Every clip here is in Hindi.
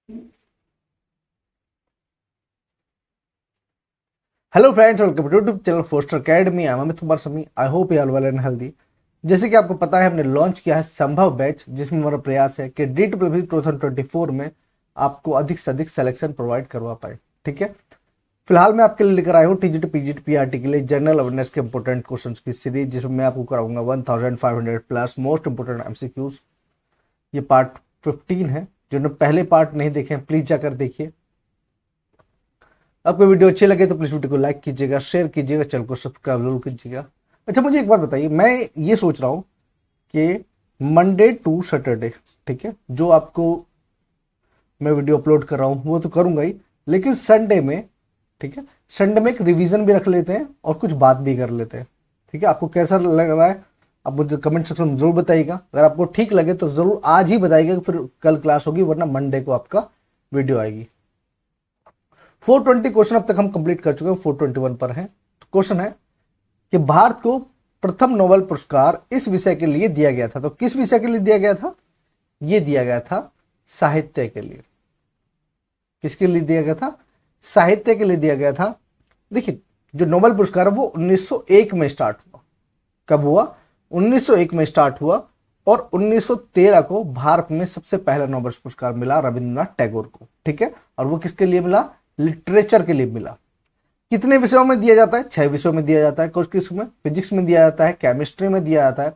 Hello friends, welcome to YouTube channel Foster Academy. I am Amit Kumar Sami. I hope you are well and healthy. जैसे कि आपको पता है, हमने लॉन्च किया है संभव बैच, जिसमें हमारा प्रयास है कि DWP 2024 में आपको अधिक से अधिक सिलेक्शन प्रोवाइड करवा पाए। ठीक है, फिलहाल मैं आपके लिए लेकर आया हूँ टीजीटी पीजीटी पीआरटी के लिए जनरल अवेयरनेस के इंपॉर्टेंट क्वेश्चंस की सीरीज, जिसमें मैं आपको कराऊंगा 1500 प्लस मोस्ट इंपोर्टेंट एमसीक्यूज। ये पार्ट 15 है। जिन्होंने पहले पार्ट नहीं देखे हैं, प्लीज जाकर देखिए। आपको वीडियो अच्छी लगे तो प्लीज वीडियो को लाइक कीजिएगा, शेयर कीजिएगा, चैनल को सब्सक्राइब जरूर कीजिएगा। अच्छा, मुझे एक बात बताइए, मैं ये सोच रहा हूँ कि मंडे टू सैटरडे, ठीक है, जो आपको मैं वीडियो अपलोड कर रहा हूँ वो तो करूंगा ही, लेकिन संडे में, ठीक है, संडे में एक रिवीजन भी रख लेते हैं और कुछ बात भी कर लेते हैं। ठीक है, आपको कैसा लग रहा है आप मुझे कमेंट सेक्शन में जरूर बताइएगा। अगर आपको ठीक लगे तो जरूर आज ही बताइएगा, फिर कल क्लास होगी, वरना मंडे को आपका वीडियो आएगी। 420 क्वेश्चन अब तक हम कंप्लीट कर चुके हैं, 421 पर है। क्वेश्चन है कि भारत को प्रथम नोबेल पुरस्कार इस विषय के लिए दिया गया था। तो किस विषय के लिए दिया गया था? यह दिया गया था साहित्य के लिए। किसके लिए दिया गया था? साहित्य के लिए दिया गया था। देखिए, जो नोबेल पुरस्कार है वो 1901 में स्टार्ट हुआ। कब हुआ? 1901 में स्टार्ट हुआ और 1913 को भारत में सबसे पहला नोबेल पुरस्कार मिला रविंद्रनाथ टैगोर को। ठीक है, और वो किसके लिए मिला? लिटरेचर के लिए मिला। कितने विषयों में दिया जाता है? 6 विषयों में दिया जाता है। कुछ किस में? फिजिक्स में दिया जाता है, केमिस्ट्री में दिया जाता है,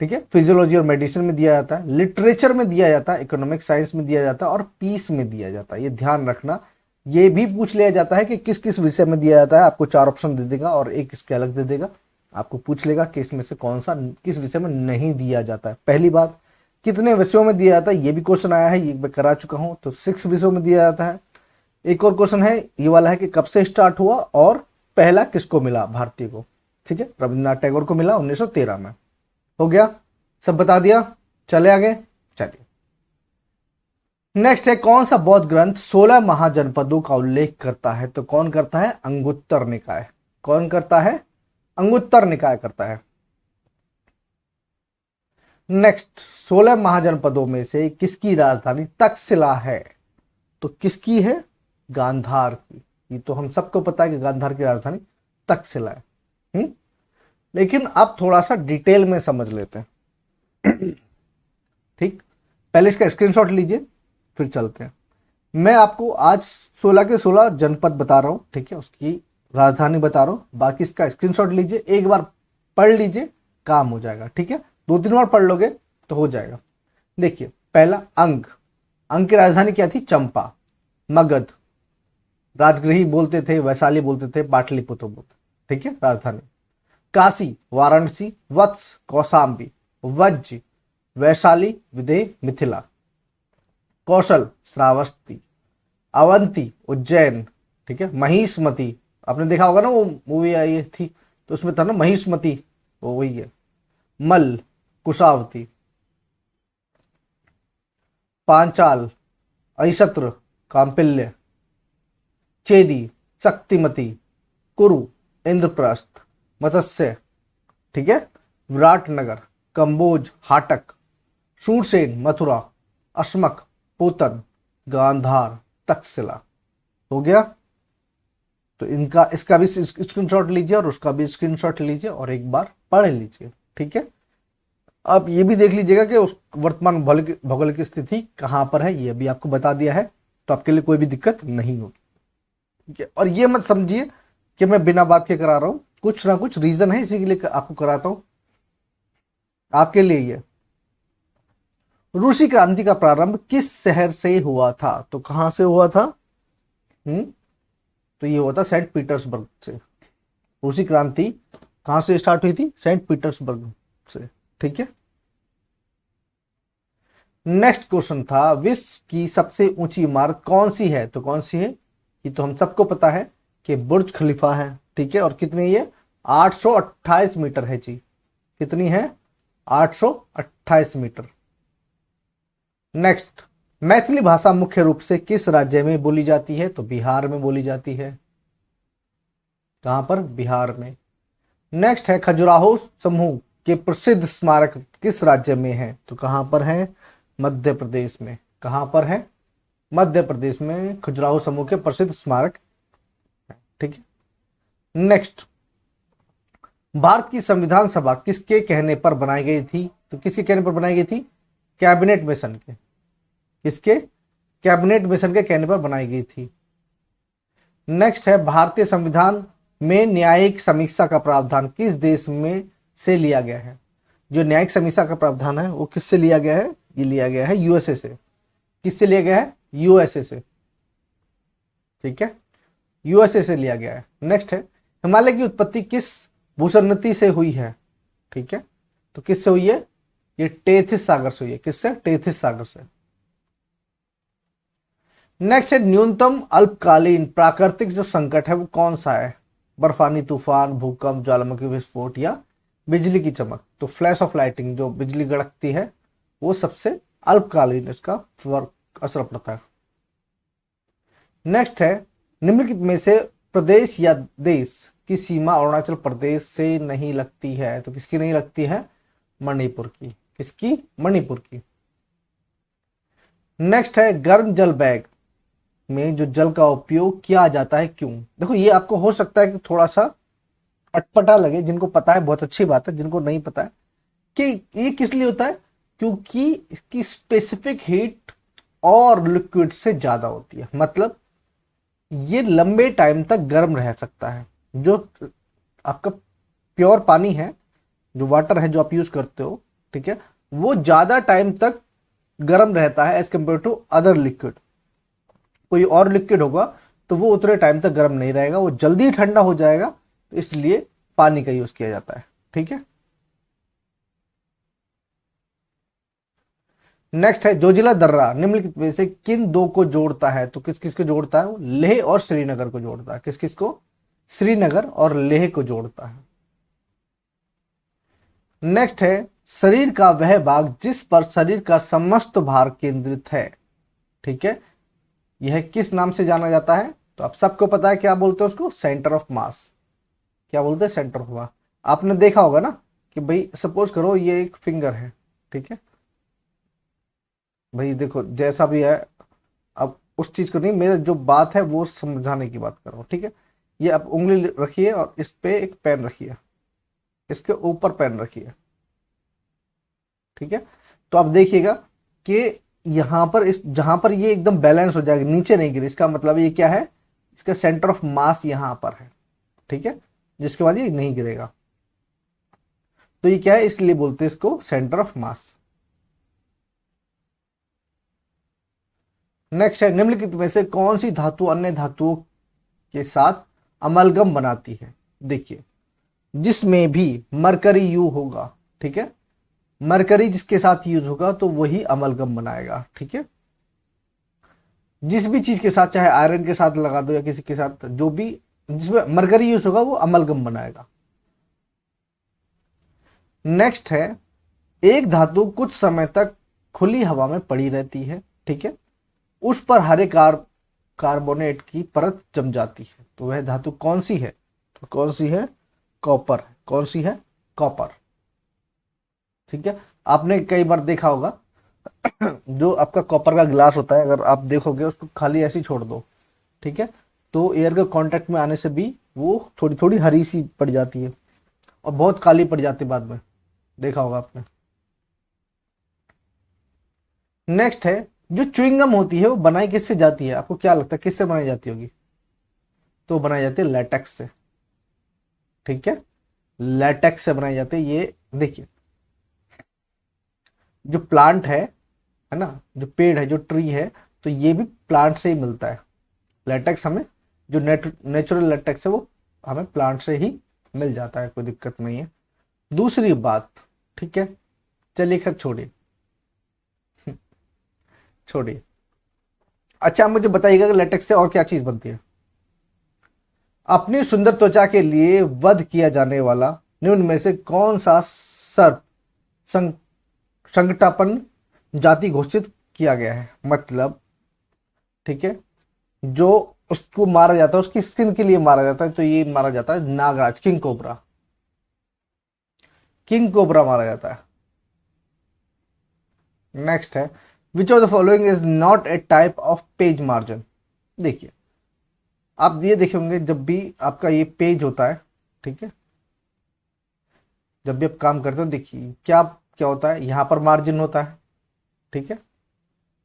ठीक है, फिजियोलॉजी और मेडिसिन में दिया जाता है, लिटरेचर में दिया जाता है, इकोनॉमिक साइंस में दिया जाता है और पीस में दिया जाता है। ये ध्यान रखना। ये भी पूछ लिया जाता है कि किस किस विषय में दिया जाता है। आपको 4 ऑप्शन दे देगा और एक इसके अलग दे देगा। आपको पूछ लेगा कि इसमें से कौन सा किस विषय में नहीं दिया जाता है। पहली बात, कितने विषयों में दिया जाता है, ये भी क्वेश्चन आया है, ये मैं करा चुका हूं। तो 6 विषयों में दिया जाता है। एक और क्वेश्चन है, ये वाला है कि कब से स्टार्ट हुआ और पहला किसको मिला भारतीय को। ठीक है, रविंद्रनाथ टैगोर को मिला 1913 में। हो गया, सब बता दिया। चले आगे, चलिए। नेक्स्ट है, कौन सा बौद्ध ग्रंथ 16 महाजनपदों का उल्लेख करता है? तो कौन करता है? अंगुत्तर निकाय। कौन करता है? अंगुत्तर निकाय करता है। नेक्स्ट, 16 महाजनपदों में से किसकी राजधानी तक्षशिला है? तो किसकी है? गांधार की। ये तो हम सबको पता है कि गांधार की राजधानी तक्षशिला है। लेकिन अब थोड़ा सा डिटेल में समझ लेते हैं। ठीक, पहले इसका स्क्रीनशॉट लीजिए, फिर चलते हैं। मैं आपको आज 16 के 16 जनपद बता रहा हूं, ठीक है, उसकी राजधानी बता रहा हूं। बाकी इसका स्क्रीनशॉट लीजिए, एक बार पढ़ लीजिए, काम हो जाएगा। ठीक है, 2-3 बार पढ़ लोगे तो हो जाएगा। देखिए, पहला अंग। अंग की राजधानी क्या थी? चंपा। मगध, राजगृही बोलते थे, वैशाली बोलते थे, पाटलिपुत्र बोलते। ठीक है, राजधानी। काशी, वाराणसी, वत्स, कौशाम्बी, वज्ज, वैशाली, विदेह, मिथिला। कौशल, श्रावस्ती, अवंती, उज्जैन, ठीक है, महिष्मती। आपने देखा होगा ना, वो मूवी आई थी तो उसमें था ना महिष्मती, वो वही है। मल, कुशावती, पांचाल, अहिशत्र, कांपिल्य, चेदी, शक्तिमती, कुरु, इंद्रप्रस्थ, मत्स्य, ठीक है, विराटनगर, कंबोज, हाटक, शूरसेन, मथुरा, अश्मक, पोतन, गांधार, तक्षशिला। हो गया। तो इनका इसका भी स्क्रीनशॉट लीजिए और उसका भी स्क्रीनशॉट लीजिए और एक बार पढ़ लीजिए। ठीक है, आप ये भी देख लीजिएगा कि उस वर्तमान भौगोलिक स्थिति कहां पर है, ये भी आपको बता दिया है, तो आपके लिए कोई भी दिक्कत नहीं होगी। ठीक है, और ये मत समझिए कि मैं बिना बात के करा रहा हूं, कुछ ना कुछ रीजन है, इसी के लिए आपको कराता हूं, आपके लिए ये। रूसी क्रांति का प्रारंभ किस शहर से हुआ था? तो कहां से हुआ था? तो ये हुआ था सेंट पीटर्सबर्ग से। रूसी क्रांति कहां से स्टार्ट हुई थी? सेंट पीटर्सबर्ग से। ठीक है, नेक्स्ट क्वेश्चन था, विश्व की सबसे ऊंची इमारत कौन सी है? तो कौन सी है? ये तो हम सबको पता है कि बुर्ज खलीफा है। ठीक है, और कितनी ये? 828 मीटर है जी। कितनी है? 828 मीटर। नेक्स्ट, मैथिली भाषा मुख्य रूप से किस राज्य में बोली जाती है? तो बिहार में बोली जाती है। कहां पर? बिहार में। नेक्स्ट है, खजुराहो समूह के प्रसिद्ध स्मारक किस राज्य में है? तो कहां पर है? मध्य प्रदेश में। कहां पर है? मध्य प्रदेश में खजुराहो समूह के प्रसिद्ध स्मारक है। ठीक है। नेक्स्ट, भारत की संविधान सभा किसके कहने पर बनाई गई थी? तो किसके कहने पर बनाई गई थी? कैबिनेट मिशन के। किसके? कैबिनेट मिशन के कहने पर बनाई गई थी। नेक्स्ट है, भारतीय संविधान में न्यायिक समीक्षा का प्रावधान किस देश में से लिया गया है? जो न्यायिक समीक्षा का प्रावधान है वो किससे लिया गया है? ये लिया गया है यूएसए से। किससे लिया गया है? यूएसए से। ठीक है, यूएसए से लिया गया है। नेक्स्ट है, हिमालय की उत्पत्ति किस भूसन्नति से हुई है? ठीक है, तो किससे हुई है? ये टेथिस सागर से हुई है। किससे? टेथिस सागर से। नेक्स्ट है, न्यूनतम अल्पकालीन प्राकृतिक जो संकट है वो कौन सा है? बर्फानी तूफान, भूकंप, ज्वालामुखी विस्फोट या बिजली की चमक? तो फ्लैश ऑफ लाइटिंग, जो बिजली गड़कती है, वो सबसे अल्पकालीन इसका असर पड़ता है। नेक्स्ट है, निम्नलिखित में से प्रदेश या देश की सीमा अरुणाचल प्रदेश से नहीं लगती है? तो किसकी नहीं लगती है? मणिपुर की। किसकी? मणिपुर की। नेक्स्ट है, गर्म जल बैग में जो जल का उपयोग किया जाता है क्यों? देखो, ये आपको हो सकता है कि थोड़ा सा अटपटा लगे, जिनको पता है बहुत अच्छी बात है, जिनको नहीं पता है कि ये किस लिए होता है, क्योंकि इसकी स्पेसिफिक हीट और लिक्विड से ज्यादा होती है। मतलब ये लंबे टाइम तक गर्म रह सकता है। जो आपका प्योर पानी है, जो वाटर है जो आप यूज करते हो, ठीक है, वो ज्यादा टाइम तक गर्म रहता है as compare to other liquid. कोई और लिक्विड होगा तो वो उतने टाइम तक गर्म नहीं रहेगा, वो जल्दी ठंडा हो जाएगा, तो इसलिए पानी का यूज किया जाता है। ठीक है। नेक्स्ट है, जोजिला दर्रा निम्नलिखित में से किन दो को जोड़ता है? तो किस किस को जोड़ता है? लेह और श्रीनगर को जोड़ता है। किस किस को? श्रीनगर और लेह को जोड़ता है। नेक्स्ट है, शरीर का वह भाग जिस पर शरीर का समस्त भार केंद्रित है, ठीक है, यह किस नाम से जाना जाता है? तो आप सबको पता है, क्या बोलते हैं उसको? Centre of mass. क्या बोलते हैं? Centre of mass. आपने देखा होगा ना कि भाई सपोज करो ये एक फिंगर है, ठीक है भाई, देखो जैसा भी है, अब उस चीज को नहीं, मेरा जो बात है वो समझाने की बात कर रहा हूं। ठीक है, ये आप उंगली रखिए और इस पे एक पेन रखिए, इसके ऊपर पेन रखिए। ठीक है, तो आप देखिएगा कि यहां पर इस जहां पर ये एकदम बैलेंस हो जाएगा, नीचे नहीं गिरे, इसका मतलब ये क्या है? इसका सेंटर ऑफ मास यहां पर है। ठीक है, जिसके बाद ये नहीं गिरेगा, तो ये क्या है? इसलिए बोलते हैं इसको सेंटर ऑफ मास। नेक्स्ट है, निम्नलिखित में से कौन सी धातु अन्य धातुओं के साथ अमलगम बनाती है? देखिए, जिसमें भी मरकरी यू होगा, ठीक है, मरकरी जिसके साथ यूज होगा तो वही अमलगम बनाएगा। ठीक है, जिस भी चीज के साथ, चाहे आयरन के साथ लगा दो या किसी के साथ, जो भी जिसमें मरकरी यूज होगा वो अमलगम बनाएगा। नेक्स्ट है, एक धातु कुछ समय तक खुली हवा में पड़ी रहती है, ठीक है, उस पर हरे कार्बोनेट की परत जम जाती है, तो वह धातु कौन सी है? तो कौन सी है? कॉपर। कौन सी है? कॉपर। ठीक है, आपने कई बार देखा होगा जो आपका कॉपर का ग्लास होता है, अगर आप देखोगे उसको खाली ऐसे ही छोड़ दो, ठीक है, तो एयर के कांटेक्ट में आने से भी वो थोड़ी थोड़ी हरी सी पड़ जाती है और बहुत काली पड़ जाती है बाद में, देखा होगा आपने। नेक्स्ट है, जो च्युइंगम होती है वो बनाई किससे जाती है? आपको क्या लगता है किससे बनाई जाती होगी? तो बनाई जाती है लेटेक्स से। ठीक है, लेटेक्स से बनाई जाती है। ये देखिए, जो प्लांट है ना, जो पेड़ है, जो ट्री है, तो ये भी प्लांट से ही मिलता है। लेटेक्स हमें, जो नेचुरल लेटेक्स है वो हमें प्लांट से ही मिल जाता है, कोई दिक्कत नहीं है। दूसरी बात, ठीक है, चलिए खैर छोड़िए छोड़िए। अच्छा, मुझे बताइएगा कि लेटेक्स से और क्या चीज बनती है? अपनी सुंदर त्वचा के लिए वध किया जाने वाला निम्न में से कौन सा सर्प संकटापन जाति घोषित किया गया है? मतलब, ठीक है, जो उसको मारा जाता है, उसकी स्किन के लिए मारा जाता है, तो ये मारा जाता है नागराज, किंग कोबरा। किंग कोबरा मारा जाता है। नेक्स्ट है, which of the following is not a type of page margin. देखिए, आप ये देखे होंगे जब भी आपका ये पेज होता है, ठीक है, जब भी आप काम करते हो, देखिए क्या क्या होता है, यहाँ पर मार्जिन होता है, ठीक है,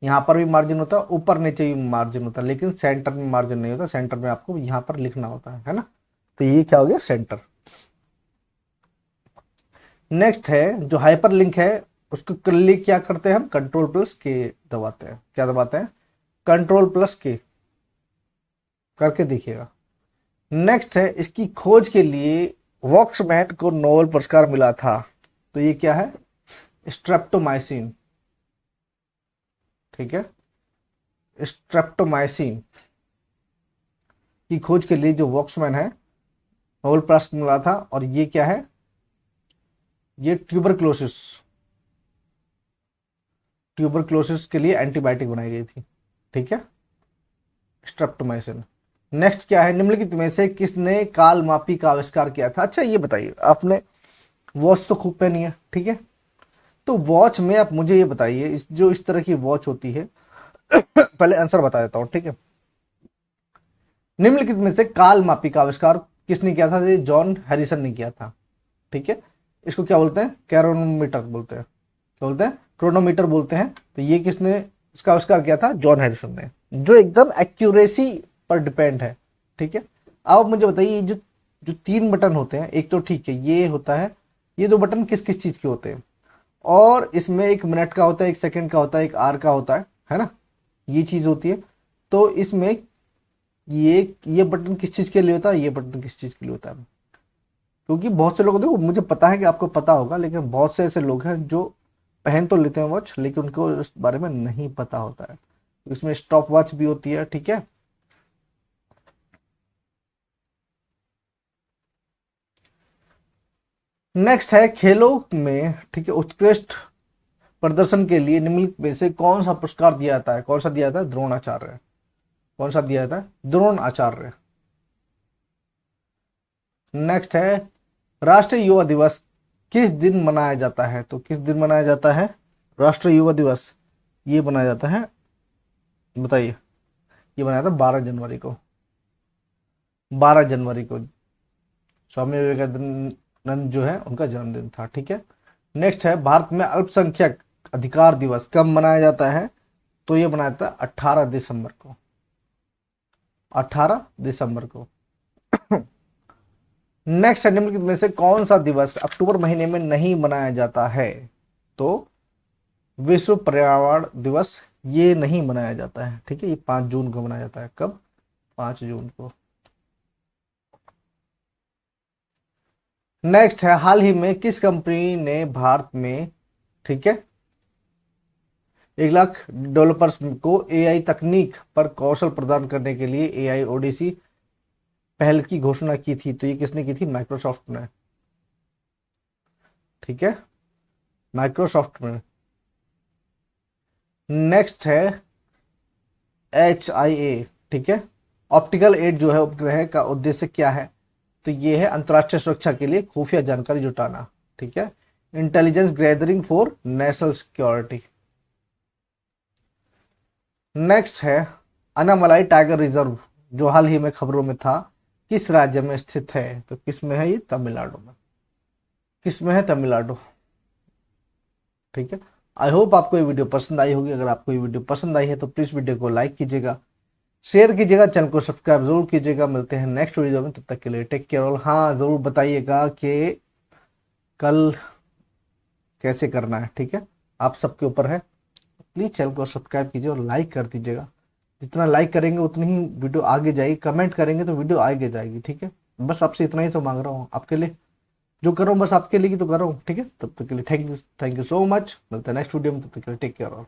यहाँ पर भी मार्जिन होता है, ऊपर नीचे भी मार्जिन होता है, लेकिन सेंटर में मार्जिन नहीं होता। सेंटर में आपको यहाँ पर लिखना होता है ना। तो ये क्या हो गया, सेंटर। नेक्स्ट है जो हाइपर लिंक है, उसको कर लिए क्या करते हैं हम, कंट्रोल प्लस के दबाते हैं। क्या दबाते हैं, कंट्रोल प्लस के, करके देखिएगा। नेक्स्ट है, इसकी खोज के लिए वॉक्समैन को नोबेल पुरस्कार मिला था। तो ये क्या है, स्ट्रेप्टोमाइसिन, ठीक है, स्ट्रेप्टोमाइसिन की खोज के लिए जो वॉक्समैन है नोबेल प्राइज मिला था। और ये क्या है, ये ट्यूबरक्लोसिस, ट्यूबरक्लोसिस के लिए एंटीबायोटिक बनाई गई थी, ठीक है, स्ट्रेप्टोमाइसिन। नेक्स्ट क्या है, निम्नलिखित में से किसने काल मापी का आविष्कार किया था। अच्छा ये बताइए, आपने वॉच तो खूब पहनी है, ठीक है, तो वॉच में आप मुझे ये बताइए, जो इस तरह की वॉच होती है पहले आंसर बता देता हूं, ठीक है। निम्नलिखित में से काल मापी का आविष्कार किसने किया था, ये जॉन हैरिसन ने किया था, ठीक है। इसको क्या बोलते हैं, कैरोनोमीटर बोलते हैं, क्या बोलते हैं, क्रोनोमीटर बोलते हैं। तो ये किसने इसका आविष्कार किया था, जॉन हैरिसन ने, जो एकदम एक्यूरेसी पर डिपेंड है, ठीक है। अब मुझे बताइए, जो जो 3 बटन होते हैं, एक तो ठीक है ये होता है, ये 2 बटन किस किस चीज के होते हैं, और इसमें 1 मिनट का होता है, 1 सेकंड का होता है, 1 आवर का होता है ना, ये चीज होती है। तो इसमें ये बटन किस चीज के लिए होता है, ये बटन किस चीज के लिए होता है। क्योंकि बहुत से लोग, देखो मुझे पता है कि आपको पता होगा, लेकिन बहुत से ऐसे लोग हैं जो पहन तो लेते हैं वॉच, लेकिन उनको इस बारे में नहीं पता होता है। इसमें स्टॉप वॉच भी होती है, ठीक है। नेक्स्ट है, खेलों में, ठीक है, उत्कृष्ट प्रदर्शन के लिए निम्नलिखित में से कौन सा पुरस्कार दिया जाता है, कौन सा दिया जाता है, द्रोणाचार्य। कौन सा दिया जाता है, द्रोणाचार्य। नेक्स्ट है, राष्ट्रीय युवा दिवस किस दिन मनाया जाता है। तो किस दिन मनाया जाता है राष्ट्रीय युवा दिवस, ये मनाया जाता है, बताइए, ये मनाया था 12 जनवरी को, 12 जनवरी को स्वामी विवेकानंद जो है उनका जन्मदिन था, ठीक है। नेक्स्ट है, भारत में अल्पसंख्यक अधिकार दिवस कब मनाया जाता है। तो ये मनाया जाता है 18 दिसंबर को, 18 दिसंबर को। नेक्स्ट है, निम्नलिखित में से कौन सा दिवस अक्टूबर महीने में नहीं मनाया जाता है। तो विश्व पर्यावरण दिवस ये नहीं मनाया जाता है, ठीक है, ये 5 जून को मनाया जाता है। कब, 5 जून को। नेक्स्ट है, हाल ही में किस कंपनी ने भारत में, ठीक है, 1 लाख डेवलपर्स को एआई तकनीक पर कौशल प्रदान करने के लिए एआई ओडीसी पहल की घोषणा की थी। तो ये किसने की थी, माइक्रोसॉफ्ट ने, ठीक है, माइक्रोसॉफ्ट में। नेक्स्ट है HIA, ठीक है, ऑप्टिकल एड जो है उपग्रह का उद्देश्य क्या है। तो ये है अंतरराष्ट्रीय सुरक्षा के लिए खुफिया जानकारी जुटाना, ठीक है, intelligence gathering for national security. Next है, अनामलाई टाइगर रिजर्व जो हाल ही में खबरों में था, किस राज्य में स्थित है। तो किस में है, ये तमिलनाडु में, किस में है, तमिलनाडु, ठीक है। आई होप आपको ये वीडियो पसंद आई होगी। अगर आपको ये वीडियो पसंद आई है तो प्लीज वीडियो को लाइक कीजिएगा, शेयर कीजिएगा, चैनल को सब्सक्राइब जरूर कीजिएगा। मिलते हैं नेक्स्ट वीडियो में, तब तक के लिए टेक केयर। और हाँ, जरूर बताइएगा कि कल कैसे करना है, ठीक है, आप सबके ऊपर है। प्लीज चैनल को सब्सक्राइब कीजिए और लाइक कर दीजिएगा। जितना लाइक करेंगे उतनी ही वीडियो आगे जाएगी, कमेंट करेंगे तो वीडियो आगे जाएगी, ठीक है। बस आपसे इतना ही तो मांग रहा हूँ, आपके लिए जो कर रहा हूँ बस आपके लिए ही तो कर रहा हूँ, ठीक है। तब तक के लिए थैंक यू सो मच। मिलते हैं नेक्स्ट वीडियो में, तब तक के लिए टेक केयर।